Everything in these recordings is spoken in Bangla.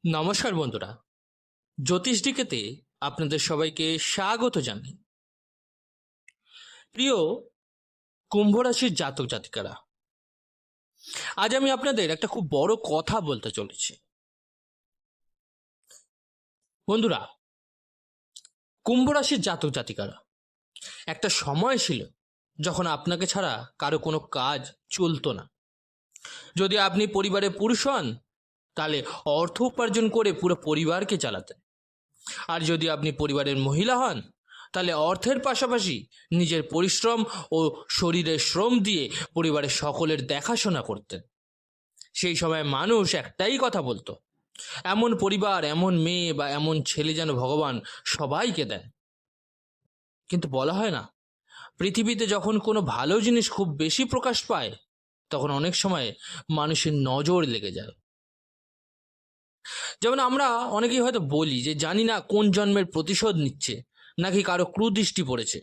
নমস্কার বন্ধুরা, জ্যোতিষ ডিকেতে আপনাদের সবাইকে স্বাগত জানাই। প্রিয় কুম্ভ রাশির জাতক জাতিকারা, আজ আমি আপনাদের একটা খুব বড় কথা বলতে চলেছি। বন্ধুরা, কুম্ভ রাশির জাতক জাতিকারা, একটা সময় ছিল যখন আপনাকে ছাড়া কারো কোনো কাজ চলতো না। যদি আপনি পরিবারের পুরুষ হন, তাহলে অর্থ উপার্জন করে পুরো পরিবারকে চালাতেন। আর যদি আপনি পরিবারের মহিলা হন, তাহলে অর্থের পাশাপাশি নিজের পরিশ্রম ও শরীরের শ্রম দিয়ে পরিবারের সকলের দেখাশোনা করতেন। সেই সময় মানুষ একটাই কথা বলতো, এমন পরিবার, এমন মেয়ে বা এমন ছেলে যেন ভগবান সবাইকে দেন। কিন্তু বলা হয় না, পৃথিবীতে যখন কোনো ভালো জিনিস খুব বেশি প্রকাশ পায়, তখন অনেক সময় মানুষের নজর লেগে যায়। যেমন আমরা অনেকেই হয়তো বলি যে জানি না কোন জন্মের প্রতিশোধ নিচ্ছে নাকি কারো ক্রুদৃষ্টি পড়েছে,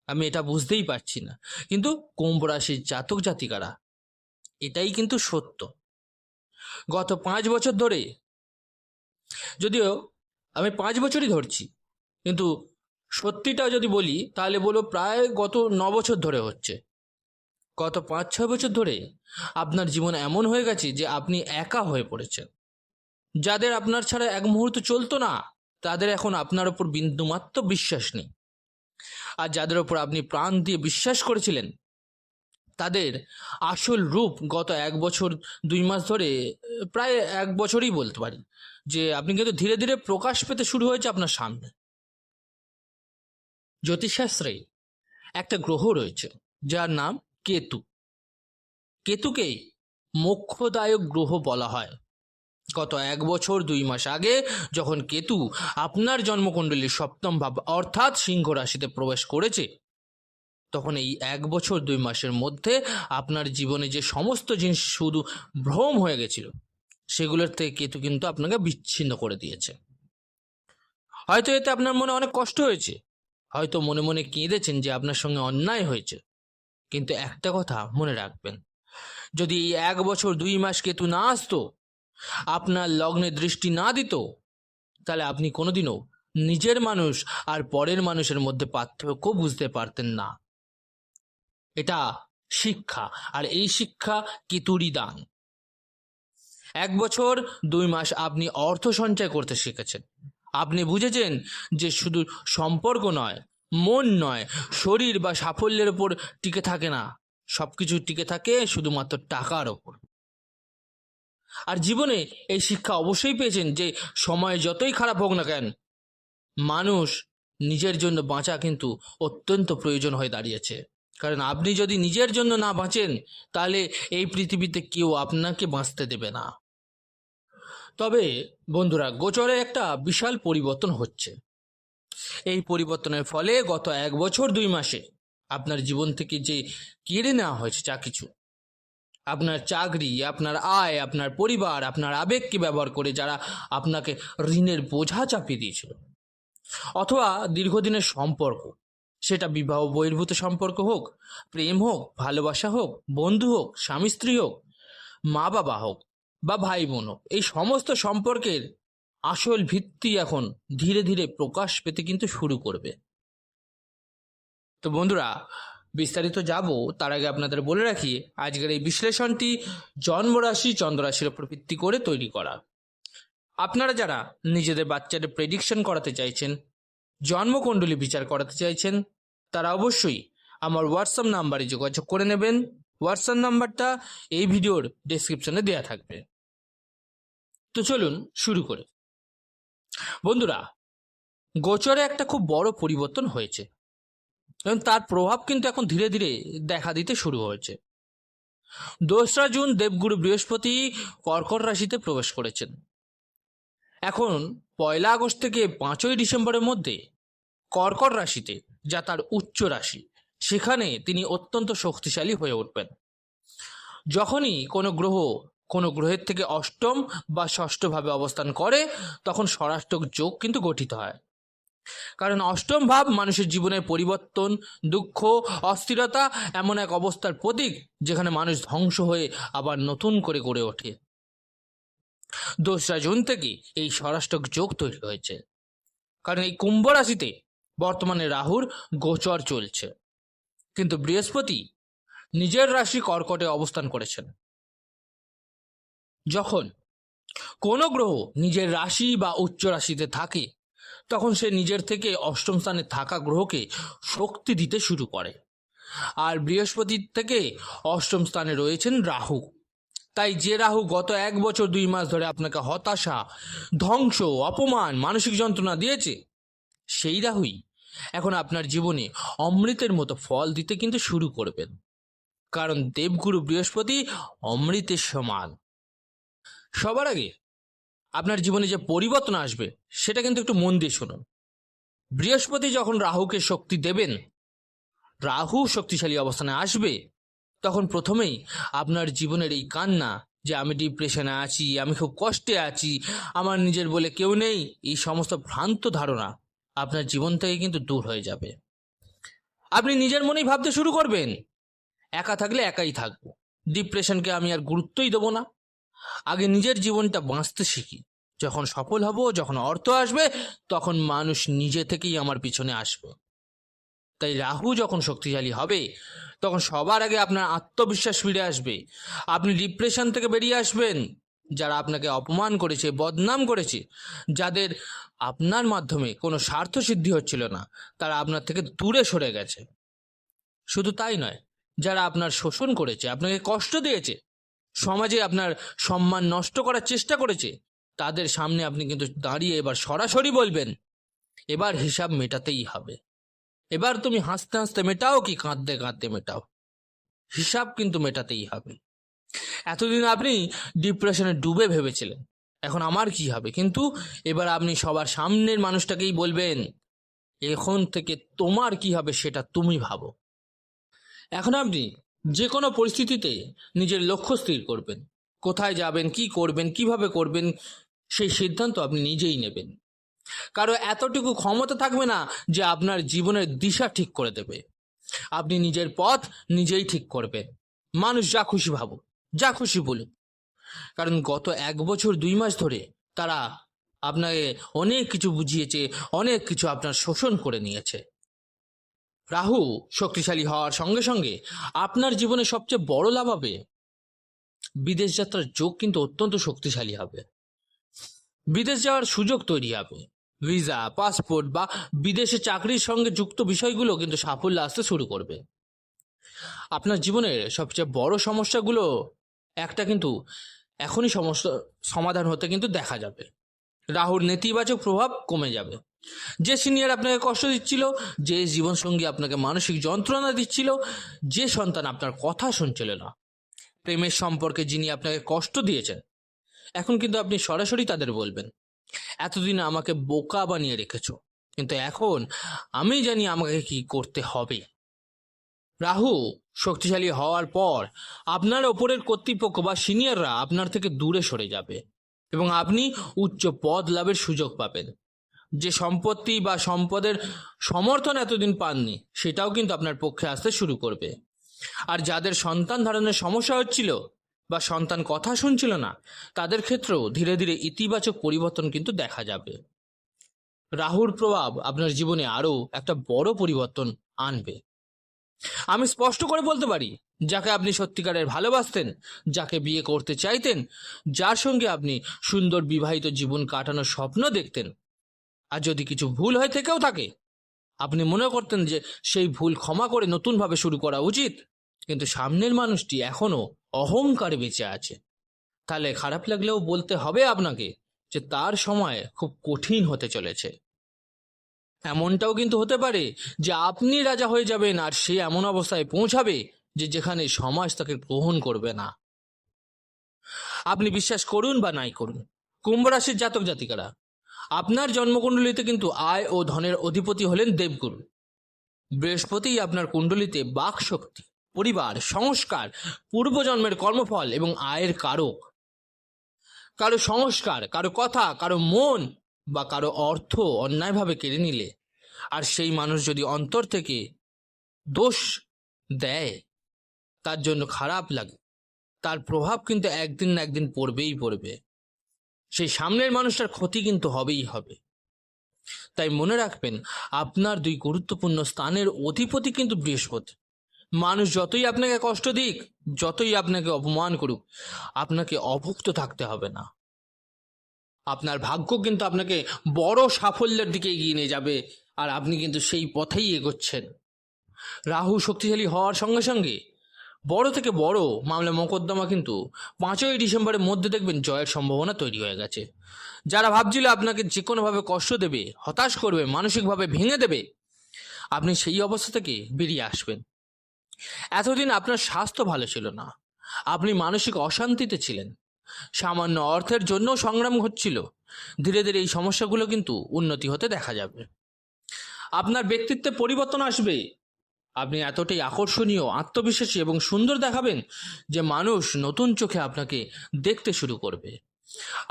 আমি এটা বুঝতেই পারছি না। কিন্তু কুম্ভ রাশির জাতক জাতিকারা, এটাই কিন্তু সত্য। গত 5 বছর ধরে, যদিও আমি 5 বছরই ধরছি, কিন্তু সত্যিটা যদি বলি তাহলে বলবো প্রায় গত 9 বছর ধরে হচ্ছে। গত 5-6 বছর ধরে আপনার জীবন এমন হয়ে গেছে যে আপনি একা হয়ে পড়েছেন। যাদের আপনার ছাড়া এক মুহূর্ত চলতো না, তাদের এখন আপনার ওপর বিন্দুমাত্র বিশ্বাস নেই। আর যাদের ওপর আপনি প্রাণ দিয়ে বিশ্বাস করেছিলেন, তাদের আসল রূপ গত 1 বছর 2 মাস ধরে, প্রায় 1 বছরই বলতে পারি, যে আপনি কিন্তু ধীরে ধীরে প্রকাশ পেতে শুরু হয়েছে আপনার সামনে। জ্যোতিষশাস্ত্রে একটা গ্রহ রয়েছে যার নাম কেতু। কেতুকেই মোক্ষদায়ক গ্রহ বলা হয়। গত 1 বছর 2 মাস আগে যখন কেতু আপনার জন্মকুণ্ডলীর সপ্তম ভাব অর্থাৎ সিংহ রাশিতে প্রবেশ করেছে, তখন এই 1 বছর 2 মাসের মধ্যে আপনার জীবনে যে সমস্ত জিনিস শুধু ভ্রম হয়ে গেছিল, সেগুলোর থেকে কেতু কিন্তু আপনাকে বিচ্ছিন্ন করে দিয়েছে। হয়তো এতে আপনার মনে অনেক কষ্ট হয়েছে, হয়তো মনে মনে কেঁদেছেন যে আপনার সঙ্গে অন্যায় হয়েছে। কিন্তু একটা কথা মনে রাখবেন, যদি এই 1 বছর 2 মাস কেতু না আসতো, আপনার লগ্নে দৃষ্টি না দিত, তাহলে আপনি কোনোদিনও নিজের মানুষ আর পরের মানুষের মধ্যে পার্থক্য বুঝতে পারতেন না। এটা শিক্ষা, আর এই শিক্ষা কেতুরই দান। 1 বছর 2 মাস আপনি অর্থ সঞ্চয় করতে শিখেছেন। আপনি বুঝেছেন যে শুধু সম্পর্ক নয়, মন নয়, শরীর বা সাফল্যের ওপর টিকে থাকে না, সবকিছু টিকে থাকে শুধুমাত্র টাকার ওপর। আর জীবনে এই শিক্ষা অবশ্যই পেয়েছেন যে সময় যতই খারাপ হোক না কেন, মানুষ নিজের জন্য বাঁচা কিন্তু অত্যন্ত প্রয়োজন হয়ে দাঁড়িয়েছে। কারণ আপনি যদি নিজের জন্য না বাঁচেন, তাহলে এই পৃথিবীতে কেউ আপনাকে বাঁচতে দেবে না। তবে বন্ধুরা, গোচরে একটা বিশাল পরিবর্তন হচ্ছে। এই পরিবর্তনের ফলে গত 1 বছর 2 মাসে আপনার জীবন থেকে যে কেড়ে নেওয়া হয়েছে যা কিছু, আপনার চাকরি, আপনার আয়, আপনার পরিবার, আপনার আবেগকে ব্যবহার করে যারা আপনাকে ঋণের বোঝা চাপিয়ে দিয়েছিল, অথবা দীর্ঘদিনের সম্পর্ক, সেটা বিবাহ বহির্ভূত সম্পর্ক হোক, প্রেম হোক, ভালোবাসা হোক, বন্ধু হোক, স্বামী স্ত্রী হোক, মা বাবা হোক বা ভাই বোন হোক, এই সমস্ত সম্পর্কের আসল ভিত্তি এখন ধীরে ধীরে প্রকাশ পেতে কিন্তু শুরু করবে। তো বন্ধুরা, বিস্তারিত যাব তার আগে আপনাদের বলে রাখি, আজকের এই বিশ্লেষণটি জন্মরাশি চন্দ্ররাশির উপর ভিত্তি করে তৈরি করা। আপনারা যারা নিজেদের বাচ্চাদের প্রেডিকশন করাতে চাইছেন, জন্মকুণ্ডলী বিচার করাতে চাইছেন, তারা অবশ্যই আমার হোয়াটসঅ্যাপ নাম্বারে যোগাযোগ করে নেবেন। হোয়াটসঅ্যাপ নাম্বারটা এই ভিডিওর ডেসক্রিপশনে দেওয়া থাকবে। তো চলুন শুরু করে। বন্ধুরা, গোচরে একটা খুব বড় পরিবর্তন হয়েছে এবং তার প্রভাব কিন্তু এখন ধীরে ধীরে দেখা দিতে শুরু হয়েছে। 2রা জুন দেবগুরু বৃহস্পতি কর্কট রাশিতে প্রবেশ করেছেন। এখন 1 আগস্ট থেকে 5ই ডিসেম্বরের মধ্যে কর্কট রাশিতে, যা তার উচ্চ রাশি, সেখানে তিনি অত্যন্ত শক্তিশালী হয়ে উঠবেন। যখনই কোনো গ্রহের থেকে অষ্টম বা ষষ্ঠ ভাবে অবস্থান করে, তখন ষড়াষ্টক যোগ কিন্তু গঠিত হয়। কারণ অষ্টম ভাব মানুষের জীবনের পরিবর্তন, দুঃখ, অস্থিরতা, এমন এক অবস্থার প্রতীক যেখানে মানুষ ধ্বংস হয়ে আবার নতুন করে গড়ে ওঠে। 2রা জুন থেকে এই ষড়াষ্টক যোগ তৈরি হয়েছে, কারণ এই কুম্ভ রাশিতে বর্তমানে রাহুর গোচর চলছে, কিন্তু বৃহস্পতি নিজের রাশি কর্কটে অবস্থান করেছেন। যখন কোনো গ্রহ নিজের রাশি বা উচ্চ রাশিতে থাকে, তখন সে নিজের থেকে অষ্টম স্থানে থাকা গ্রহকে শক্তি দিতে শুরু করে। আর বৃহস্পতির থেকে অষ্টম স্থানে রয়েছেন রাহু। তাই যে রাহু গত 1 বছর 2 মাস ধরে আপনাকে হতাশা, ধ্বংস, অপমান, মানসিক যন্ত্রণা দিয়েছে, সেই রাহুই এখন আপনার জীবনে অমৃতের মতো ফল দিতে কিন্তু শুরু করবেন। কারণ দেবগুরু বৃহস্পতি অমৃতের সমান। সবার আগে আপনার জীবনে যে পরিবর্তন আসবে সেটা কিন্তু একটু মন দিয়ে শুনুন। বৃহস্পতি যখন রাহুকে শক্তি দেবেন, রাহু শক্তিশালী অবস্থানে আসবে, তখন প্রথমেই আপনার জীবনের এই কান্না যে আমি ডিপ্রেশনে আছি, আমি খুব কষ্টে আছি, আমার নিজের বলে কেউ নেই, এই সমস্ত ভ্রান্ত ধারণা আপনার জীবন থেকে কিন্তু দূর হয়ে যাবে। আপনি নিজের মনেই ভাবতে শুরু করবেন, একা থাকলে একাই থাকবো, ডিপ্রেশনকে আমি আর গুরুত্বই দেবো না, আগে নিজের জীবনটা বাঁচতে শিখি, যখন সফল হব, যখন অর্থ আসবে, তখন মানুষ নিজে থেকেই আমার পিছনে আসবে। তাই রাহু যখন শক্তিশালী হবে, তখন সবার আগে আপনার আত্মবিশ্বাস ফিরে আসবে, আপনি ডিপ্রেশন থেকে বেরিয়ে আসবেন। যারা আপনাকে অপমান করেছে, বদনাম করেছে, যাদের আপনার মাধ্যমে কোনো স্বার্থ সিদ্ধি হচ্ছিল না, তারা আপনার থেকে দূরে সরে গেছে। শুধু তাই নয়, যারা আপনার শোষণ করেছে, আপনাকে কষ্ট দিয়েছে, সমাজে আপনার সম্মান নষ্ট করার চেষ্টা করেছে, তাদের সামনে আপনি কিন্তু দাঁড়িয়ে এবার সরাসরি বলবেন, এবার হিসাব মেটাতেই হবে। এবার তুমি হাসতে হাসতে মেটাও কি কাঁদতে কাঁদতে মেটাও, হিসাব কিন্তু মেটাতেই হবে। এতদিন আপনি ডিপ্রেশনে ডুবে ভেবেছিলেন এখন আমার কি হবে, কিন্তু এবার আপনি সবার সামনের মানুষটাকেই বলবেন, এখন থেকে তোমার কি হবে সেটা তুমি ভাবো। এখন আপনি যে কোনো পরিস্থিতিতে নিজের লক্ষ্য স্থির করবেন, কোথায় যাবেন, কি করবেন, কিভাবে করবেন, সেই সিদ্ধান্ত আপনি নিজেই নেবেন। কারো এতটুকু ক্ষমতা থাকবে না যে আপনার জীবনের দিশা ঠিক করে দেবে। আপনি নিজের পথ নিজেই ঠিক করবেন, মানুষ যা খুশি ভাবুক, যা খুশি বলুক। কারণ গত 1 বছর 2 মাস ধরে তারা আপনাকে অনেক কিছু বুঝিয়েছে, অনেক কিছু আপনার শোষণ করে নিয়েছে। রাহু শক্তিশালী হওয়ার সঙ্গে সঙ্গে আপনার জীবনে সবচেয়ে বড় লাভ হবে, বিদেশ যাত্রার যোগ কিন্তু অত্যন্ত শক্তিশালী হবে। বিদেশ যাওয়ার সুযোগ তৈরি হবে, ভিসা, পাসপোর্ট বা বিদেশে চাকরির সঙ্গে যুক্ত বিষয়গুলো কিন্তু সাফল্য আসতে শুরু করবে। আপনার জীবনের সবচেয়ে বড় সমস্যাগুলো একটা কিন্তু এখনই সমস্যা সমাধান হতে কিন্তু দেখা যাবে। রাহুর নেতিবাচক প্রভাব কমে যাবে। যে সিনিয়র আপনাকে কষ্ট দিচ্ছিল, যে জীবনসঙ্গী আপনাকে মানসিক যন্ত্রণা দিচ্ছিল, যে সন্তান আপনার কথা শুনছিল না, প্রেমের সম্পর্কে যিনি আপনাকে কষ্ট দিয়েছেন, এখন কিন্তু আপনি সরাসরি তাদের বলবেন, এতদিন আমাকে বোকা বানিয়ে রেখেছো, কিন্তু এখন আমি জানি আমাকে কি করতে হবে। রাহু শক্তিশালী হওয়ার পর আপনার ওপরের কর্তৃপক্ষ বা সিনিয়ররা আপনার থেকে দূরে সরে যাবে এবং আপনি উচ্চ পদ লাভের সুযোগ পাবেন। যে সম্পত্তি বা সম্পদের সমর্থন এতদিন পাননি, সেটাও কিন্তু আপনার পক্ষে আসতে শুরু করবে। আর যাদের সন্তান ধারণের সমস্যা হচ্ছিল বা সন্তান কথা শুনছিল না, তাদের ক্ষেত্রেও ধীরে ধীরে ইতিবাচক পরিবর্তন কিন্তু দেখা যাবে। রাহুর প্রভাব আপনার জীবনে আরও একটা বড় পরিবর্তন আনবে। আমি স্পষ্ট করে বলতে পারি, যাকে আপনি সত্যিকারের ভালোবাসতেন, যাকে বিয়ে করতে চাইতেন, যার সঙ্গে আপনি সুন্দর বিবাহিত জীবন কাটানোর স্বপ্ন দেখতেন, আর যদি কিছু ভুল হয়ে থেকেও থাকে, আপনি মনে করতেন যে সেই ভুল ক্ষমা করে নতুনভাবে শুরু করা উচিত, কিন্তু সামনের মানুষটি এখনো অহংকারে বেঁচে আছে, তাহলে খারাপ লাগলেও বলতে হবে আপনাকে যে তার সময় খুব কঠিন হতে চলেছে। এমনটাও কিন্তু হতে পারে যে আপনি রাজা হয়ে যাবেন আর সে এমন অবস্থায় পৌঁছাবে যে যেখানে সমাজ তাকে গ্রহণ করবে না। আপনি বিশ্বাস করুন বা নাই করুন, কুম্ভ রাশির জাতক জাতিকারা, আপনার জন্মকুণ্ডলিতে কিন্তু আয় ও ধনের অধিপতি হলেন দেবগুরু বৃহস্পতি। আপনার কুণ্ডলিতে বাক শক্তি, পরিবার, সংস্কার, পূর্বজন্মের কর্মফল এবং আয়ের কারক। কারো সংস্কার, কারো কথা, কারো মন বা কারো অর্থ অন্যায়ভাবে কেড়ে নিলে, আর সেই মানুষ যদি অন্তর থেকে দোষ দেয়, তার জন্য খারাপ লাগে, তার প্রভাব কিন্তু একদিন না একদিন পড়বেই পড়বে। সেই সামনের মানুষটার ক্ষতি কিন্তু হবেই হবে। তাই মনে রাখবেন, আপনার দুই গুরুত্বপূর্ণ স্থানের অধিপতি কিন্তু বৃহস্পতি। মানুষ যতই আপনাকে কষ্ট দিক, যতই আপনাকে অপমান করুক, আপনাকে অভুক্ত থাকতে হবে না। আপনার ভাগ্য কিন্তু আপনাকে বড় সাফল্যের দিকে এগিয়ে নিয়ে যাবে, আর আপনি কিন্তু সেই পথেই এগোচ্ছেন। রাহু শক্তিশালী হওয়ার সঙ্গে সঙ্গে বড় থেকে বড় মামলা মোকদ্দমা কিন্তু 5ই ডিসেম্বরের মধ্যে দেখবেন জয়ের সম্ভাবনা তৈরি হয়ে গেছে। যারা ভাবছিল আপনাকে যে কোনোভাবে কষ্ট দেবে, হতাশ করবে, মানসিকভাবে ভেঙে দেবে, আপনি সেই অবস্থা থেকে বেরিয়ে আসবেন। এতদিন আপনার স্বাস্থ্য ভালো ছিল না, আপনি মানসিক অশান্তিতে ছিলেন, সামান্য অর্থের জন্য সংগ্রাম হচ্ছিল। ধীরে ধীরে এই সমস্যাগুলো কিন্তু উন্নতি হতে দেখা যাবে। আপনার ব্যক্তিত্বে পরিবর্তন আসবে। আপনি এতটাই আকর্ষণীয়, আত্মবিশ্বাসী এবং সুন্দর দেখাবেন যে মানুষ নতুন চোখে আপনাকে দেখতে শুরু করবে।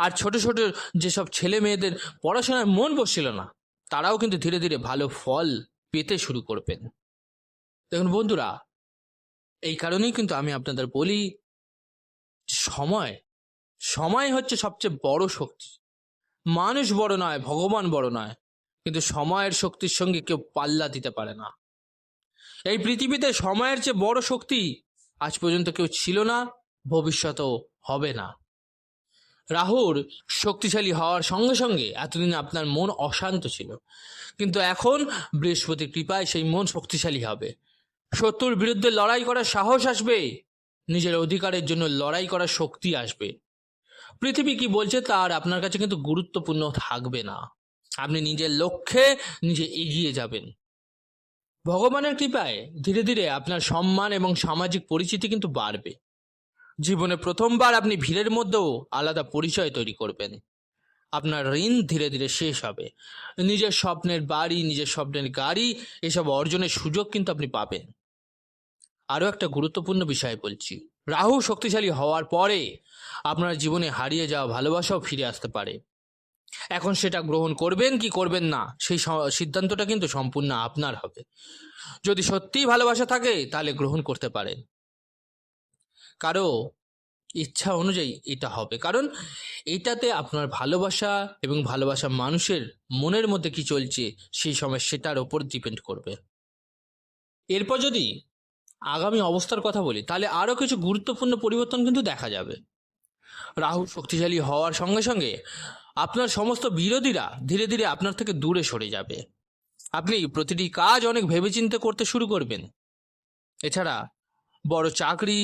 আর ছোট ছোট যেসব ছেলে মেয়েদের পড়াশোনায় মন বসছিল না, তারাও কিন্তু ধীরে ধীরে ভালো ফল পেতে শুরু করবেন। দেখুন বন্ধুরা, এই কারণেই কিন্তু আমি আপনাদের বলি, সময় সময় হচ্ছে সবচেয়ে বড় শক্তি। মানুষ বড় নয়, ভগবান বড় নয়, কিন্তু সময়ের শক্তির সঙ্গে কেউ পাল্লা দিতে পারে না। এই পৃথিবীতে সময়ের চেয়ে বড় শক্তি আজ পর্যন্ত কেউ ছিল না, ভবিষ্যতেও হবে না। রাহুর শক্তিশালী হওয়ার সঙ্গে সঙ্গে এতদিন আপনার মন অশান্ত ছিল, কিন্তু এখন বৃহস্পতির কৃপায় সেই মন শক্তিশালী হবে। শত্রুর বিরুদ্ধে লড়াই করার সাহস আসবে, নিজের অধিকারের জন্য লড়াই করার শক্তি আসবে। পৃথিবী কি বলছে তার আপনার কাছে কিন্তু গুরুত্বপূর্ণ থাকবে না। আপনি নিজের লক্ষ্যে নিজে এগিয়ে যাবেন। ভগবানের কৃপায় ধীরে ধীরে আপনার সম্মান এবং সামাজিক পরিচিতি কিন্তু বাড়বে। জীবনে প্রথমবার আপনি ভিড়ের মধ্যেও আলাদা পরিচয় তৈরি করবেন। আপনার ঋণ ধীরে ধীরে শেষ হবে। নিজের স্বপ্নের বাড়ি, নিজের স্বপ্নের গাড়ি, এসব অর্জনের সুযোগ কিন্তু আপনি পাবেন। আরও একটা গুরুত্বপূর্ণ বিষয় বলছি, রাহু শক্তিশালী হওয়ার পরে আপনার জীবনে হারিয়ে যাওয়া ভালোবাসাও ফিরে আসতে পারে। এখন সেটা গ্রহণ করবেন কি করবেন না, সেই সিদ্ধান্তটা কিন্তু সম্পূর্ণ আপনার হবে। যদি সত্যিই ভালোবাসা থাকে তাহলে গ্রহণ করতে পারেন, কারো ইচ্ছা অনুযায়ী এটা হবে, কারণ এটাতে আপনার ভালোবাসা এবং ভালোবাসা মানুষের মনের মধ্যে কি চলছে সেই সময় সেটার ওপর ডিপেন্ড করবে। এরপর যদি আগামী অবস্থার কথা বলি, তাহলে আরও কিছু গুরুত্বপূর্ণ পরিবর্তন কিন্তু দেখা যাবে। রাহু শক্তিশালী হওয়ার সঙ্গে সঙ্গে আপনার সমস্ত বিরোধীরা ধীরে ধীরে আপনার থেকে দূরে সরে যাবে। আপনি প্রতিটি কাজ অনেক ভেবেচিন্তে করতে শুরু করবেন। এছাড়া বড় চাকরি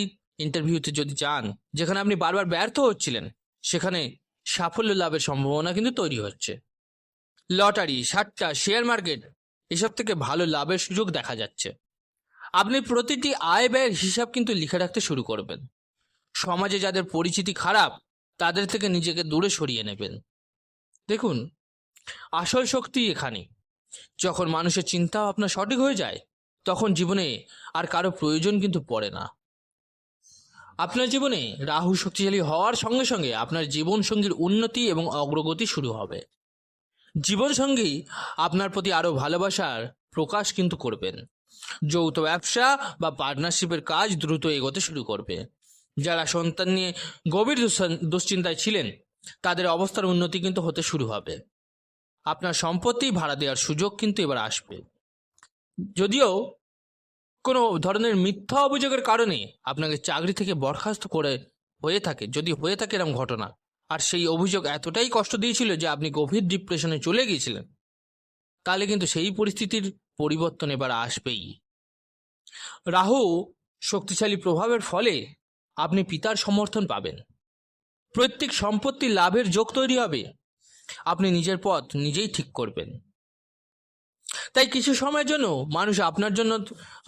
ইন্টারভিউতে যদি যান, যেখানে আপনি বারবার ব্যর্থ হচ্ছিলেন, সেখানে সাফল্য লাভের সম্ভাবনা কিন্তু তৈরি হচ্ছে। লটারি, সাট্টা, শেয়ার মার্কেট, এসব থেকে ভালো লাভের সুযোগ দেখা যাচ্ছে। আপনি প্রতিটি আয় ব্যয়ের হিসাব কিন্তু লিখে রাখতে শুরু করবেন। সমাজে যাদের পরিচিতি খারাপ, তাদের থেকে নিজেকে দূরে সরিয়ে নেবেন। দেখুন, আসল শক্তি এখানে। যখন মানুষের চিন্তা আপনার সঠিক হয়ে যায়, তখন জীবনে আর কারো প্রয়োজন কিন্তু পড়ে না। আপনার জীবনে রাহু শক্তিশালী হওয়ার সঙ্গে সঙ্গে আপনার জীবনসঙ্গীর উন্নতি এবং অগ্রগতি শুরু হবে। জীবনসঙ্গী আপনার প্রতি আরও ভালোবাসার প্রকাশ কিন্তু করবেন। যৌথ ব্যবসা বা পার্টনারশিপের কাজ দ্রুত এগোতে শুরু করবে। যারা সন্তান নিয়ে গভীর দুশ্চিন্তায় ছিলেন, তাদের অবস্থার উন্নতি কিন্তু হতে শুরু হবে। আপনার সম্পত্তি ভাড়া দেওয়ার সুযোগ কিন্তু এবার আসবে। যদিও কোনো ধরনের মিথ্যা অভিযোগের কারণে আপনাকে চাকরি থেকে বরখাস্ত করে হয়ে থাকে, যদি হয়ে থাকে এরকম ঘটনা, আর সেই অভিযোগ এতটাই কষ্ট দিয়েছিল যে আপনি গভীর ডিপ্রেশনে চলে গিয়েছিলেন, তাহলে কিন্তু সেই পরিস্থিতির পরিবর্তন এবার আসবেই। রাহু শক্তিশালী প্রভাবের ফলে আপনি পিতার সমর্থন পাবেন। প্রত্যেক সম্পত্তি লাভের যোগ তৈরি হবে। আপনি নিজের পথ নিজেই ঠিক করবেন। তাই কিছু সময়ের জন্য মানুষ আপনার জন্য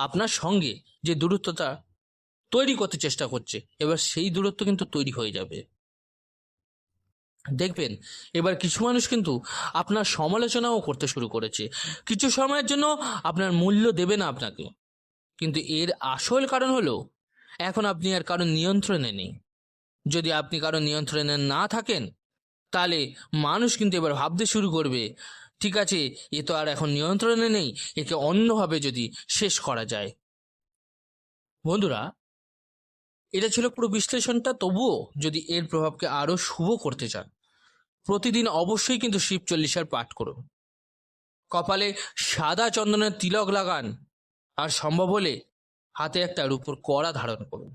আপনার সঙ্গে যে দূরত্বটা তৈরি করতে চেষ্টা করছে, এবার সেই দূরত্ব কিন্তু তৈরি হয়ে যাবে। দেখবেন এবার কিছু মানুষ কিন্তু আপনার সমালোচনাও করতে শুরু করেছে। কিছু সময়ের জন্য আপনার মূল্য দেবে না আপনাকে, কিন্তু এর আসল কারণ হলো এখন আপনি আর কারো নিয়ন্ত্রণে নেই। যদি আপনি কারো নিয়ন্ত্রণে না থাকেন, তাহলে মানুষ কিন্তু এবার ভাবতে শুরু করবে, ঠিক আছে, এ তো আর এখন নিয়ন্ত্রণে নেই, একে অন্যভাবে যদি শেষ করা যায়। বন্ধুরা, এটা ছিল পুরো বিশ্লেষণটা। তবুও যদি এর প্রভাবকে আরও শুভ করতে চান, প্রতিদিন অবশ্যই কিন্তু শিব চল্লিশার পাঠ করুন। কপালে সাদা চন্দনের তিলক লাগান, আর সম্ভব হলে হাতে একটা রূপোর কড়া ধারণ করুন।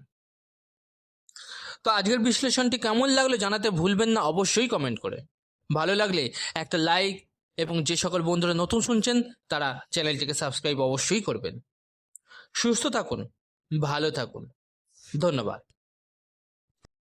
তো আজকের বিশ্লেষণটি কেমন লাগলো জানাতে ভুলবেন না অবশ্যই কমেন্ট করে। ভালো লাগলে একটা লাইক, এবং যে সকল বন্ধুরা নতুন শুনছেন তারা চ্যানেলটিকে সাবস্ক্রাইব অবশ্যই করবেন। সুস্থ থাকুন, ভালো থাকুন, ধন্যবাদ।